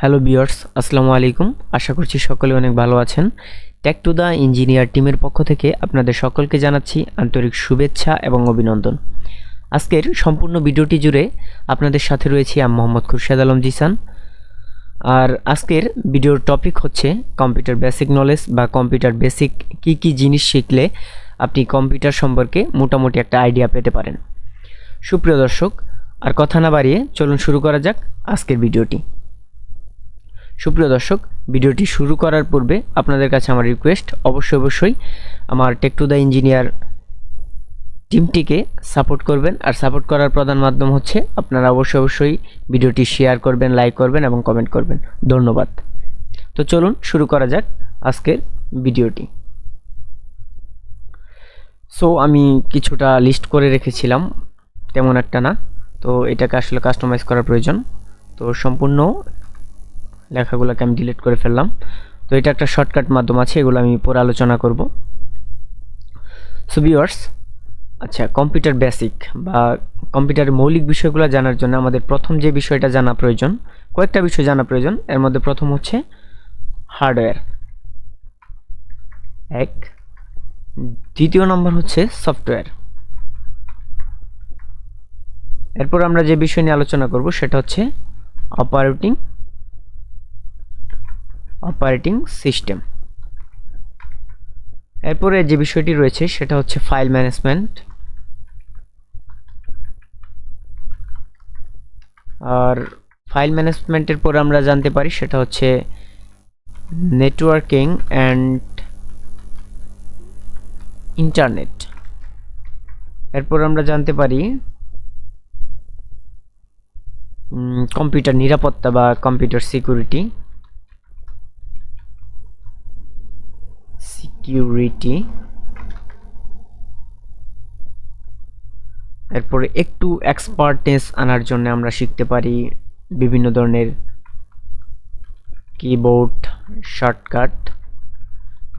Hello viewers, আসসালামু আলাইকুম। আশা করছি সকলে অনেক ভালো আছেন। টেক টু দ্য ইঞ্জিনিয়ার টিমের পক্ষ থেকে আপনাদের সকলকে জানাচ্ছি আন্তরিক শুভেচ্ছা এবং অভিনন্দন। আজকের সম্পূর্ণ ভিডিওটি জুড়ে আপনাদের সাথে রয়েছি আমি মোহাম্মদ খুরশেদ আলম জিসান। আর আজকের ভিডিওর টপিক হচ্ছে কম্পিউটার বেসিক নলেজ বা কম্পিউটার বেসিক কি জিনিস শিখলে আপনি কম্পিউটার সম্পর্কে মোটামুটি একটা আইডিয়া পেতে পারেন। সুপ্রিয় দর্শক, আর কথা না বাড়িয়ে চলুন শুরু করা যাক আজকের ভিডিওটি। সুপ্রিয় দর্শক, ভিডিওটি শুরু করার পূর্বে আপনাদের কাছে আমার রিকোয়েস্ট, অবশ্যই আমার টেক টু দ্য ইঞ্জিনিয়ার টিমটিকে সাপোর্ট করবেন। আর সাপোর্ট করার প্রধান মাধ্যম হচ্ছে আপনারা অবশ্যই ভিডিওটি শেয়ার করবেন, লাইক করবেন এবং কমেন্ট করবেন। ধন্যবাদ। তো চলুন শুরু করা যাক আজকের ভিডিওটি। সো আমি কিছুটা লিস্ট করে রেখেছিলাম, তেমন একটা না, তো এটাকে আসলে কাস্টমাইজ করার প্রয়োজন। তো সম্পূর্ণ লেখাগুলোকে আমি ডিলিট করে ফেললাম। তো এটা একটা শর্টকাট মাধ্যম আছে, এগুলো আমি পরে আলোচনা করব। সো ভিউয়ার্স, আচ্ছা, কম্পিউটার বেসিক বা কম্পিউটারের মৌলিক বিষয়গুলো জানার জন্য আমাদের প্রথম যে বিষয়টা জানা প্রয়োজন, কয়েকটা বিষয় জানা প্রয়োজন। এর মধ্যে প্রথম হচ্ছে হার্ডওয়্যার, এক। দ্বিতীয় নম্বর হচ্ছে সফটওয়্যার। এরপর আমরা যে বিষয় নিয়ে আলোচনা করব সেটা হচ্ছে অপারেটিং সিস্টেম। এরপরে যে বিষয়টি রয়েছে সেটা হচ্ছে ফাইল ম্যানেজমেন্ট। আর ফাইল ম্যানেজমেন্টের পর আমরা জানতে পারি সেটা হচ্ছে নেটওয়ার্কিং অ্যান্ড ইন্টারনেট। এরপর আমরা জানতে পারি কম্পিউটার নিরাপত্তা বা কম্পিউটার সিকিউরিটি। এরপরে একটু এক্সপার্টনেস আনার জন্য আমরা শিখতে পারি বিভিন্ন ধরনের কিবোর্ড শর্টকাট।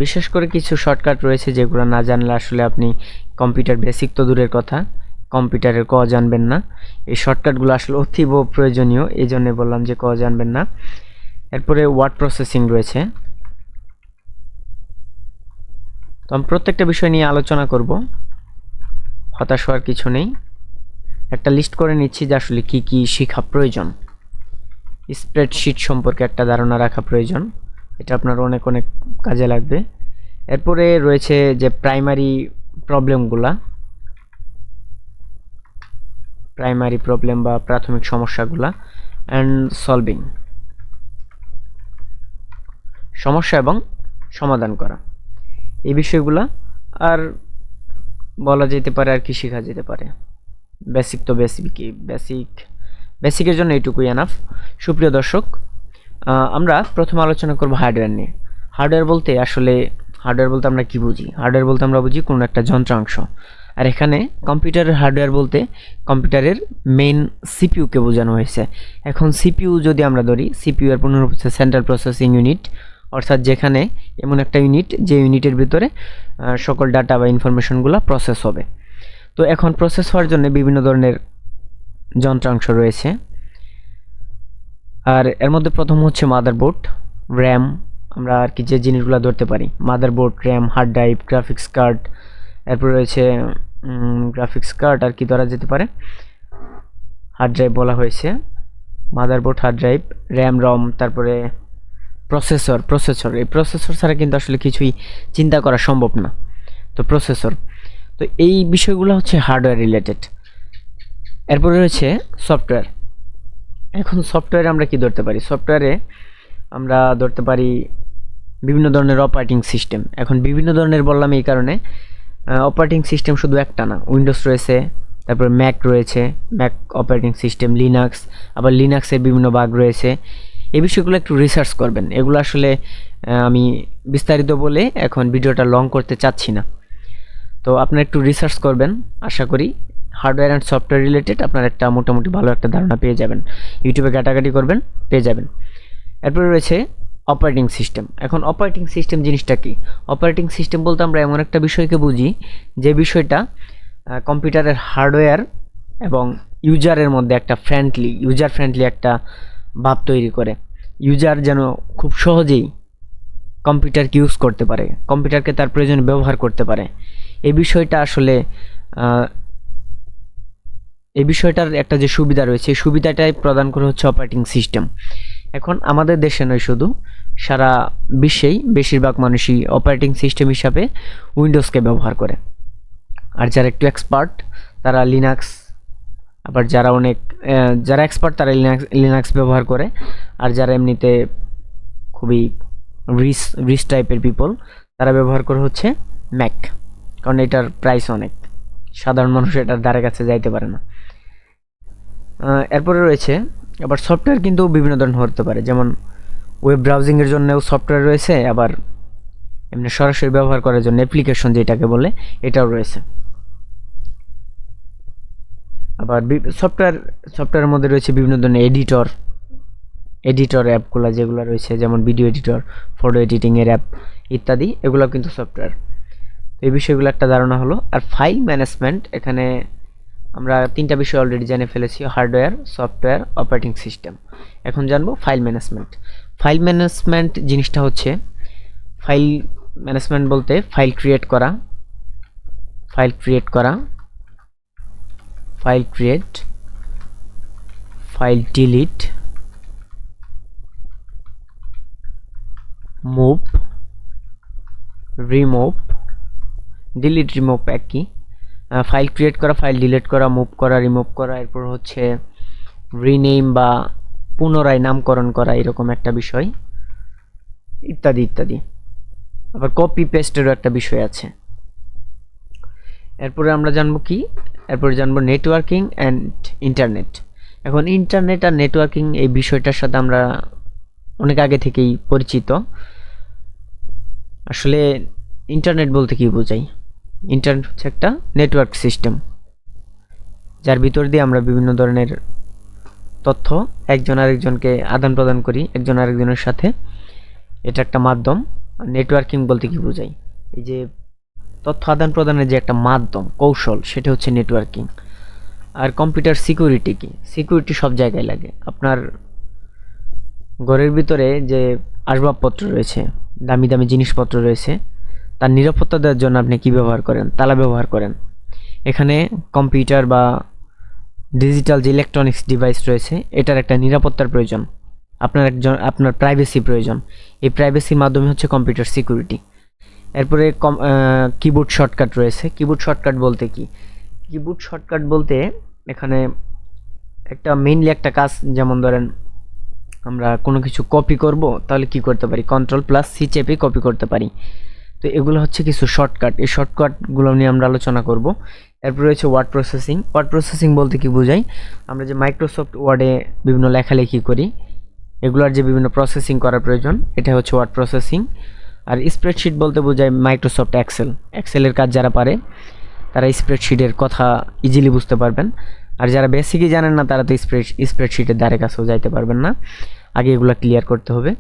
বিশেষ করে কিছু শর্টকাট রয়েছে যেগুলো না জানলে আসলে আপনি কম্পিউটার বেসিক তো দূরের কথা, কম্পিউটারের ক জানবেন না। এই শর্টকাটগুলো আসলে অতীব প্রয়োজনীয়, এই জন্যে বললাম যে ক জানবেন না। এরপরে ওয়ার্ড প্রসেসিং রয়েছে। তো আমি প্রত্যেকটা বিষয় নিয়ে আলোচনা করব, হতাশ হওয়ার কিছু নেই। একটা লিস্ট করে নিচ্ছি যে আসলে কি শেখা প্রয়োজন। স্প্রেডশিট সম্পর্কে একটা ধারণা রাখা প্রয়োজন, এটা আপনার অনেক কাজে লাগবে। এরপরে রয়েছে যে প্রাইমারি প্রবলেম বা প্রাথমিক সমস্যাগুলা অ্যান্ড সলভিং, সমস্যা এবং সমাধান করা, এই বিষয়গুলা। আর বলা যেতে পারে আর কি শেখা যেতে পারে, বেসিক তো বেসিকের জন্য এইটুকুই এনাফ। সুপ্রিয় দর্শক, আমরা প্রথম আলোচনা করব হার্ডওয়্যার নিয়ে। হার্ডওয়্যার বলতে আমরা কি বুঝি? হার্ডওয়্যার বলতে আমরা বুঝি কোনো একটা যন্ত্রাংশ। আর এখানে কম্পিউটারের হার্ডওয়্যার বলতে কম্পিউটারের মেইন সিপিইউকে বোঝানো হয়েছে। এখন সিপিইউ যদি আমরা ধরি, সিপিইউ এর পুনরূপ হচ্ছে সেন্ট্রাল প্রসেসিং ইউনিট, অর্থাৎ যেখানে এমন একটা ইউনিট যে ইউনিটের ভিতরে সকল ডাটা বা ইনফরমেশনগুলো প্রসেস হবে। তো এখন প্রসেস হওয়ার জন্য বিভিন্ন ধরনের যন্ত্রাংশ রয়েছে। আর এর মধ্যে প্রথম হচ্ছে মাদারবোর্ড, র্যাম। আমরা আর কি যে জিনিসগুলো ধরতে পারি, motherboard, RAM, hard drive, graphics card. এরপর রয়েছে গ্রাফিক্স কার্ড, আর কি ধরা যেতে পারে, হার্ড ড্রাইভ বলা হয়েছে, মাদারবোর্ড, হার্ড ড্রাইভ, র্যাম, রম। তারপরে প্রসেসর। এই প্রসেসর ছাড়া কিন্তু আসলে কিছুই চিন্তা করা সম্ভব না। তো প্রসেসর, তো এই বিষয়গুলো হচ্ছে হার্ডওয়্যার রিলেটেড। এরপরে রয়েছে সফটওয়্যার। এখন সফটওয়্যারে আমরা কি ধরতে পারি? সফটওয়্যারে আমরা ধরতে পারি বিভিন্ন ধরনের অপারেটিং সিস্টেম। এখন বিভিন্ন ধরনের বললাম এই কারণে, অপারেটিং সিস্টেম শুধু একটা না, উইন্ডোজ রয়েছে, তারপরে ম্যাক রয়েছে, ম্যাক অপারেটিং সিস্টেম, লিনাক্স, আবার লিনাক্সের বিভিন্ন ভাগ রয়েছে। এই বিষয়গুলো একটু রিসার্চ করবেন। এগুলো আসলে আমি বিস্তারিত বলে এখন ভিডিওটা লং করতে চাচ্ছি না, তো আপনারা একটু রিসার্চ করবেন। আশা করি হার্ডওয়্যার অ্যান্ড সফটওয়্যার রিলেটেড আপনার একটা মোটামুটি ভালো একটা ধারণা পেয়ে যাবেন, ইউটিউবে ঘাটাঘাটি করবেন, পেয়ে যাবেন। এরপরে রয়েছে অপারেটিং সিস্টেম। এখন অপারেটিং সিস্টেম জিনিসটা কি? অপারেটিং সিস্টেম বলতে আমরা এমন একটা বিষয়কে বুঝি যে বিষয়টা কম্পিউটারের হার্ডওয়্যার এবং ইউজারের মধ্যে একটা ইউজার ফ্রেন্ডলি একটা ভাব তৈরি করে। ইউজার যেন খুব সহজেই কম্পিউটারকে ইউজ করতে পারে, কম্পিউটারকে তার প্রয়োজনে ব্যবহার করতে পারে। এই বিষয়টা আসলে এই বিষয়টার একটা যে সুবিধা রয়েছে, এই সুবিধাটাই প্রদান করে হচ্ছে অপারেটিং সিস্টেম। এখন আমাদের দেশে নয়, শুধু সারা বিশ্বেই বেশিরভাগ মানুষই অপারেটিং সিস্টেম হিসাবে উইন্ডোজকে ব্যবহার করে। আর যারা একটু এক্সপার্ট তারা লিনাক্স, আবার যারা এক্সপার্ট তারা লিনাক্স ব্যবহার করে। আর যারা এমনিতে খুবই রিচ টাইপের পিপল, তারা ব্যবহার করে হচ্ছে ম্যাক, কারণ এটার প্রাইস অনেক, সাধারণ মানুষ এটার ধারে কাছে যাইতে পারে না। এরপরে রয়েছে আবার সফটওয়্যার, কিন্তু বিভিন্ন ধরনের হতে পারে, যেমন ওয়েব ব্রাউজিংয়ের জন্যও সফটওয়্যার রয়েছে, আবার এমনি সরাসরি ব্যবহার করার জন্য অ্যাপ্লিকেশন যেটাকে বলে এটাও রয়েছে। আবার সফটওয়্যারের মধ্যে রয়েছে বিভিন্ন ধরনের এডিটর অ্যাপগুলো যেগুলো রয়েছে, যেমন ভিডিও এডিটর, ফটো এডিটিংয়ের অ্যাপ ইত্যাদি, এগুলো কিন্তু সফটওয়্যার। এই বিষয়গুলো একটা ধারণা হলো। আর ফাইল ম্যানেজমেন্ট, এখানে আমরা তিনটা বিষয় অলরেডি জেনে ফেলেছি: হার্ডওয়্যার, সফটওয়্যার, অপারেটিং সিস্টেম। এখন জানবো ফাইল ম্যানেজমেন্ট। ফাইল ম্যানেজমেন্ট জিনিসটা হচ্ছে, ফাইল ম্যানেজমেন্ট বলতে ফাইল ক্রিয়েট করা, file create, file delete, move, remove, delete remove একই। ফাইল ক্রিয়েট করা, ফাইল ডিলিট করা, মুভ করা, রিমুভ করা, এরপর হচ্ছে রিনেম বা পুনরায় নামকরণ করা, এরকম একটা বিষয়, ইত্যাদি ইত্যাদি। আবার কপি পেস্টেরও একটা বিষয় আছে। এরপরে আমরা জানবো কি, এরপরে জানবো নেটওয়ার্কিং অ্যান্ড ইন্টারনেট। এখন ইন্টারনেট আর নেটওয়ার্কিং এই বিষয়টার সাথে আমরা অনেক আগে থেকেই পরিচিত। আসলে ইন্টারনেট বলতে কি বোঝাই? ইন্টারনেট হচ্ছে একটা নেটওয়ার্ক সিস্টেম, যার ভিতর দিয়ে আমরা বিভিন্ন ধরনের তথ্য একজন আরেকজনকে আদান প্রদান করি, একজন আরেকজনের সাথে। এটা একটা মাধ্যম। নেটওয়ার্কিং বলতে কি বোঝাই? এই যে তথ্য আদান প্রদানের যে একটা মাধ্যম, কৌশল, সেটা হচ্ছে নেটওয়ার্কিং। আর কম্পিউটার সিকিউরিটি কি? সিকিউরিটি সব জায়গায় লাগে। আপনার ঘরের ভিতরে যে আসবাবপত্র রয়েছে, দামি দামি জিনিসপত্র রয়েছে, তার নিরাপত্তা দেওয়ার জন্য আপনি কি ব্যবহার করেন? তালা ব্যবহার করেন। এখানে কম্পিউটার বা ডিজিটাল যে ইলেকট্রনিক্স ডিভাইস রয়েছে, এটার একটা নিরাপত্তার প্রয়োজন, আপনার প্রাইভেসি প্রয়োজন। এই প্রাইভেসির মাধ্যমে হচ্ছে কম্পিউটার সিকিউরিটি। এরপরে কিবোর্ড শর্টকাট রয়েছে। কিবোর্ড শর্টকাট বলতে কি? কিবোর্ড শর্টকাট বলতে এখানে একটা মেইনলি একটা কাজ, যেমন ধরেন আমরা কোনো কিছু কপি করব, তাহলে কি করতে পারি? Ctrl+C চেপে কপি করতে পারি। তো এগুলো হচ্ছে কিছু শর্টকাট। এই শর্টকাটগুলো নিয়ে আমরা আলোচনা করব। এরপর রয়েছে ওয়ার্ড প্রসেসিং। ওয়ার্ড প্রসেসিং বলতে কি বোঝাই? আমরা যে মাইক্রোসফট ওয়ার্ডে বিভিন্ন লেখালেখি করি, এগুলোর যে বিভিন্ন প্রসেসিং করার প্রয়োজন, এটা হচ্ছে ওয়ার্ড প্রসেসিং। আর স্প্রেডশিট বলতে বোঝায় মাইক্রোসফট এক্সেলের কাজ যারা পারে তারা স্প্রেডশিটের কথা ইজিলি বুঝতে পারবেন। আর যারা বেসিকই জানেন না, তারা তো স্প্রেডশিটের ধারে কাছেও যাইতে পারবেন না। আগে এগুলো ক্লিয়ার করতে হবে।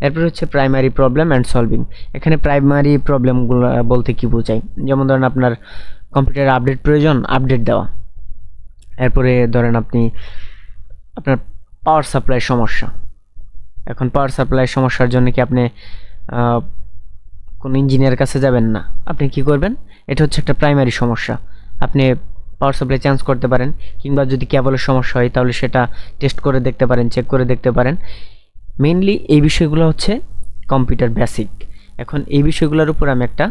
এরপর হচ্ছে প্রাইমারি প্রবলেম অ্যান্ড সলভিং। এখানে প্রাইমারি প্রবলেমগুলো বলতে কি বোঝায়? যেমন ধরেন আপনার কম্পিউটারে আপডেট প্রয়োজন, আপডেট দেওয়া। এরপরে ধরেন আপনার পাওয়ার সাপ্লাই সমস্যা। এখন পাওয়ার সাপ্লাই সমস্যার জন্য কি আপনি কোনো ইঞ্জিনিয়ারের কাছে যাবেন না, আপনি কি করবেন? এটা হচ্ছে একটা প্রাইমারি সমস্যা। আপনি পাওয়ার সাপ্লাই চেঞ্জ করতে পারেন, কিংবা যদি কেবলের সমস্যা হয় তাহলে সেটা টেস্ট করে দেখতে পারেন, চেক করে দেখতে পারেন। মেইনলি এই বিষয়গুলো হচ্ছে কম্পিউটার বেসিক। এখন এই বিষয়গুলোর উপর আমি একটা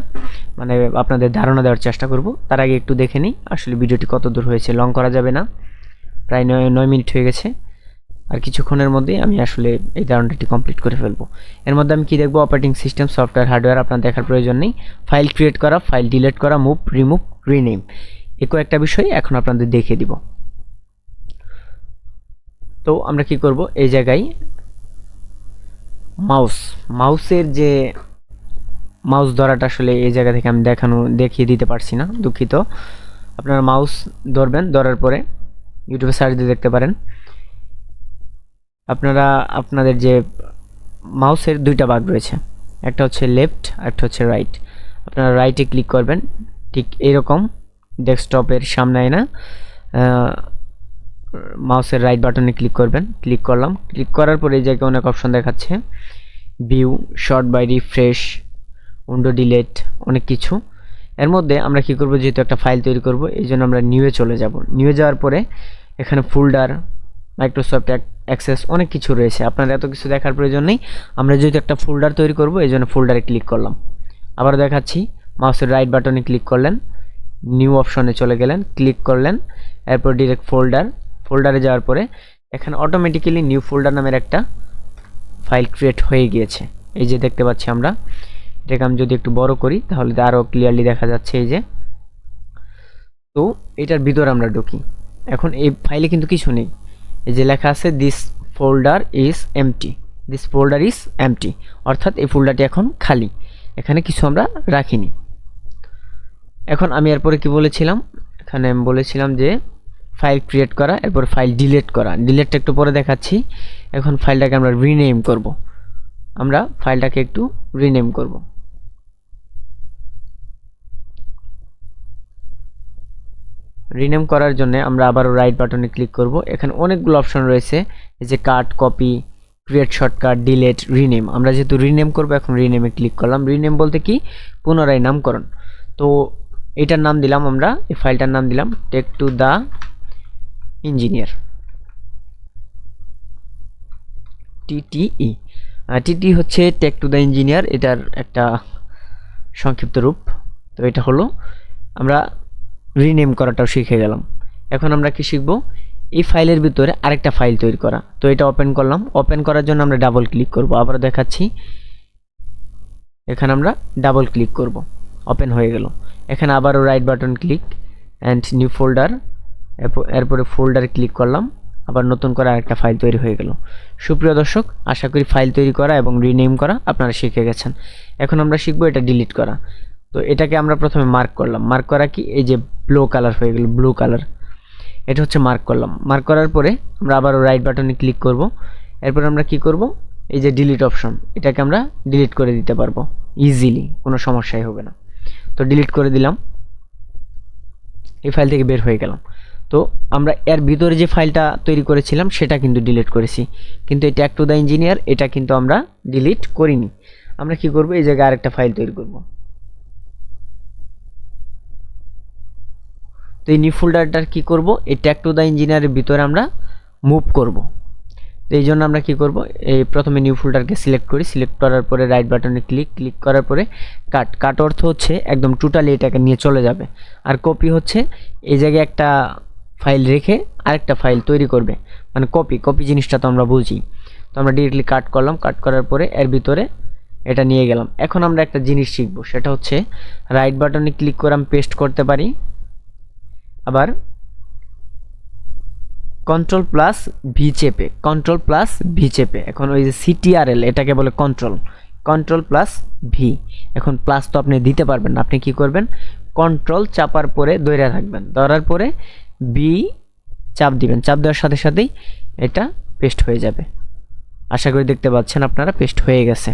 আপনাদের ধারণা দেওয়ার চেষ্টা করব। তার আগে একটু দেখে নিই আসলে ভিডিওটি কত দূর হয়েছে। লং করা যাবে না, প্রায় 9 মিনিট হয়ে গেছে। আর কিছুক্ষণের মধ্যেই আমি আসলে এই ধারণাটি কমপ্লিট করে ফেলবো। এর মধ্যে আমি কি দেখবো? অপারেটিং সিস্টেম, সফটওয়্যার, হার্ডওয়্যার আপনার দেখার প্রয়োজন নেই। ফাইল ক্রিয়েট করা, ফাইল ডিলিট করা, মুভ, রিমুভ, রিনেম, এই কয়েকটা বিষয় এখন আপনাদের দেখিয়ে দিব। তো আমরা কি করব? এই জায়গায় মাউসের যে মাউস ধরাটা আসলে এই জায়গা থেকে আমি দেখিয়ে দিতে পারছি না, দুঃখিত। আপনারা মাউস ধরবেন, ধরার পরে ইউটিউবে সার্চ দিয়ে দেখতে পারেন। আপনারা আপনাদের যে মাউসের দুইটা ভাগ রয়েছে, একটা হচ্ছে লেফট, একটা হচ্ছে রাইট। আপনারা রাইটে ক্লিক করবেন, ঠিক এইরকম ডেস্কটপের সামনে না মাউসের রাইট বাটনে ক্লিক করবেন, ক্লিক করলাম, ক্লিক করার পরে এই জায়গায় অনেক অপশন দেখাচ্ছে, view, sort by refresh, window delete, অনেক কিছু। এর মধ্যে আমরা কি করব, যেহেতু একটা ফাইল তৈরি করব এই জন্য আমরা নিউয়ে চলে যাব। নিউয়ে যাওয়ার পরে এখানে ফোল্ডার, মাইক্রোসফট অ্যাক্সেস, অনেক কিছু রয়েছে, আপনার এত কিছু দেখার প্রয়োজন নেই। আমরা যেহেতু একটা ফোল্ডার তৈরি করব এই জন্য ফোল্ডারে ক্লিক করলাম। আবার দেখাচ্ছি, মাউসের রাইট বাটনে ক্লিক করলেন, নিউ অপশনে চলে গেলেন, ক্লিক করলেন, এরপর ডিরেক্ট ফোল্ডারে যাওয়ার পরে এখানে অটোমেটিক্যালি নিউ ফোল্ডার নামের একটা ফাইল ক্রিয়েট হয়ে গিয়েছে। এই যে দেখতে পাচ্ছি আমরা, এটাকে আমি যদি একটু বড় করি তাহলে আরও ক্লিয়ারলি দেখা যাচ্ছে। এই যে, তো এটার ভিতরে আমরা ঢুকি। এখন এই ফাইলে কিন্তু কিছু নেই, এই যে লেখা আছে this folder is empty, this folder is empty, অর্থাৎ এই ফোল্ডারটি এখন খালি, এখানে কিছু আমরা রাখিনি। এখন আমি এরপরে কি বলেছিলাম, এখানে আমি বলেছিলাম যে ফাইল ক্রিয়েট করা, এরপর ফাইল ডিলিট করা। ডিলিটটা একটু পরে দেখাচ্ছি। এখন ফাইলটাকে আমরা রিনেম করব, আমরা ফাইলটাকে একটু রিনেম করব। রিনেম করার জন্য আমরা আবারও রাইট বাটনে ক্লিক করব। এখানে অনেকগুলো অপশন রয়েছে, এই যে cut, copy, create shortcut, delete, rename. আমরা যেহেতু রিনেম করব এখন রিনেমে ক্লিক করলাম। রিনেম বলতে কি, পুনরায় নামকরণ। তো এটার নাম দিলাম আমরা, এই ফাইলটার নাম দিলাম take to the engineer, TTE. TT হচ্ছে টেক টু দ্য ইঞ্জিনিয়ার, এটার একটা সংক্ষিপ্ত রূপ। তো এটা হলো, আমরা রিনেম করাটাও শিখে গেলাম। এখন আমরা কি শিখব, এই ফাইলের ভিতরে আরেকটা ফাইল তৈরি করা। তো এটা ওপেন করলাম, ওপেন করার জন্য আমরা ডাবল ক্লিক করব। আবার দেখাচ্ছি, এখানে আমরা ডাবল ক্লিক করব, ওপেন হয়ে গেল। এখানে আবারও right button click and new folder, এরপরে ফোল্ডারে ক্লিক করলাম, আবার নতুন করে আরেকটা ফাইল তৈরি হয়ে গেল। সুপ্রিয় দর্শক, আশা করি ফাইল তৈরি করা এবং রিনেম করা আপনারা শিখে গেছেন। এখন আমরা শিখব এটা ডিলিট করা। তো এটাকে আমরা প্রথমে মার্ক করলাম। মার্ক করা কি, এই যে ব্লু কালার হয়ে গেল, ব্লু কালার, এটা হচ্ছে মার্ক করলাম। মার্ক করার পরে আমরা আবারও রাইট বাটনে ক্লিক করব। এরপর আমরা কি করব, এই যে ডিলিট অপশন, এটাকে আমরা ডিলিট করে দিতে পারবো ইজিলি, কোনো সমস্যাই হবে না। তো ডিলিট করে দিলাম, এই ফাইল থেকে বের হয়ে গেলাম। তো আমরা এর ভিতরে যে ফাইলটা তৈরি করেছিলাম সেটা কিন্তু ডিলিট করেছি, কিন্তু এই টেক টু দ্য ইঞ্জিনিয়ার এটা কিন্তু আমরা ডিলিট করিনি। আমরা কি করব, এই জায়গায় আরেকটা ফাইল তৈরি করব। তো এই নিউ ফোল্ডারটার কি করব, এই টেক টু দ্য ইঞ্জিনিয়ারের ভিতরে আমরা মুভ করব। তো এই জন্য আমরা কি করব, এই প্রথমে নিউ ফোল্ডারকে সিলেক্ট করি, সিলেক্ট করার পরে রাইট বাটনে ক্লিক করার পরে কাট অর্থ হচ্ছে একদম টোটালি এটাকে নিয়ে চলে যাবে। আর কপি হচ্ছে এই জায়গায় একটা ফাইল রেখে আরেকটা ফাইল তৈরি করবে, মানে কপি জিনিসটা তো আমরা বুঝি। তো আমরা ডিরেক্টলি কাট করলাম, কাট করার পরে এর ভিতরে এটা নিয়ে গেলাম। এখন আমরা একটা জিনিস শিখবো, সেটা হচ্ছে রাইট বাটনে ক্লিক করে আমি পেস্ট করতে পারি, আবার কন্ট্রোল প্লাস ভি চেপে, এখন ওই যে সিটিআরএল এটাকে বলে কন্ট্রোল প্লাস ভি। এখন প্লাস তো আপনি দিতে পারবেন না, আপনি কি করবেন, কন্ট্রোল চাপার পরে ধরে থাকবেন, ধরার পরে বি চাপ দিবেন, চাপ দেওয়ার সাথে সাথেই এটা পেস্ট হয়ে যাবে। আশা করি দেখতে পাচ্ছেন আপনারা পেস্ট হয়ে গেছে।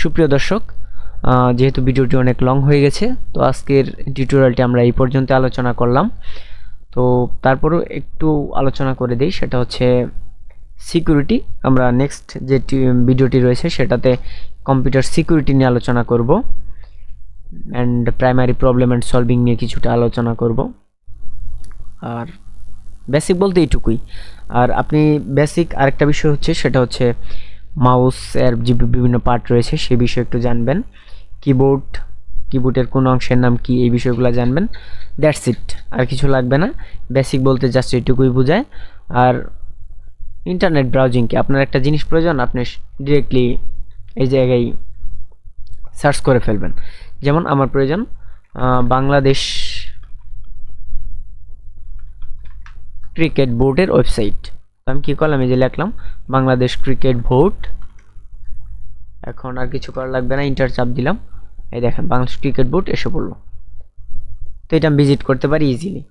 সুপ্রিয় দর্শক, যেহেতু ভিডিওটি অনেক লং হয়ে গেছে, তো আজকের টিউটোরিয়ালটি আমরা এই পর্যন্ত আলোচনা করলাম। তো তারপরেও একটু আলোচনা করে দিই, সেটা হচ্ছে সিকিউরিটি। আমরা নেক্সট যে ভিডিওটি রয়েছে সেটাতে কম্পিউটার সিকিউরিটি নিয়ে আলোচনা করব, and primary problem and solving নিয়ে কিছুটা আলোচনা করব। আর বেসিক বলতে এইটুকুই। আর আপনি বেসিক আরেকটা বিষয় হচ্ছে, সেটা হচ্ছে মাউস এর যে বিভিন্ন পার্ট রয়েছে সেই বিষয়ে একটু জানবেন, কিবোর্ডের কোন অংশের নাম কি, এই বিষয়গুলো জানবেন। দ্যাটস ইট, আর কিছু লাগবে না। বেসিক বলতে জাস্ট এইটুকুই বোঝায়। আর ইন্টারনেট ব্রাউজিংকে আপনার একটা জিনিস প্রয়োজন, আপনি ডিরেক্টলি এই জায়গায় সার্চ করে ফেলবেন। যেমন আমার প্রয়োজন বাংলাদেশ ক্রিকেট বোর্ডের ওয়েবসাইট। আমি কী করলাম, এই যে লিখলাম বাংলাদেশ ক্রিকেট বোর্ড। এখন আর কিছু করা লাগবে না, ইন্টার চাপ দিলাম, এই দেখেন বাংলাদেশ ক্রিকেট বোর্ড এসে পড়লো। তো এটা আমি ভিজিট করতে পারি ইজিলি।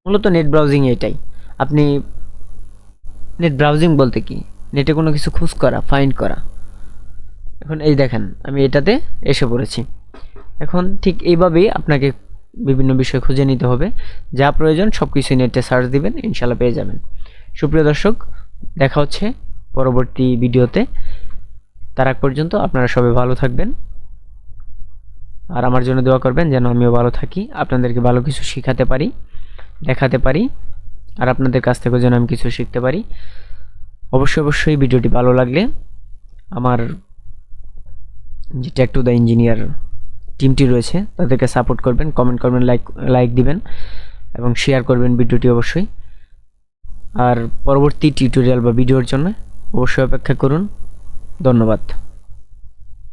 মূলত নেট ব্রাউজিং এটাই। আপনি নেট ব্রাউজিং বলতে কি, নেটে কোনো কিছু খোঁজ করা, ফাইন্ড করা। এখন এই দেখেন আমি এটাতে এসে পড়েছি। এখন ঠিক এইভাবেই আপনাকে বিভিন্ন বিষয় খুঁজে নিতে হবে। যা প্রয়োজন সব কিছু নেটে সার্চ দিবেন, ইনশাল্লাহ পেয়ে যাবেন। সুপ্রিয় দর্শক, দেখা হচ্ছে পরবর্তী ভিডিওতে। তার আগ পর্যন্ত আপনারা সবাই ভালো থাকবেন, আর আমার জন্য দোয়া করবেন যেন আমিও ভালো থাকি, আপনাদেরকে ভালো কিছু শেখাতে পারি, দেখাতে পারি, আর আপনাদের কাছ থেকেও যেন আমি কিছু শিখতে পারি। অবশ্যই ভিডিওটি ভালো লাগলে আমার যে টেক টু দ্য ইঞ্জিনিয়ার টিমটি রয়েছে তাদেরকে সাপোর্ট করবেন, কমেন্ট করবেন, লাইক দিবেন এবং শেয়ার করবেন ভিডিওটি অবশ্যই। আর পরবর্তী টিউটোরিয়াল বা ভিডিওর জন্য অবশ্যই অপেক্ষা করুন। ধন্যবাদ।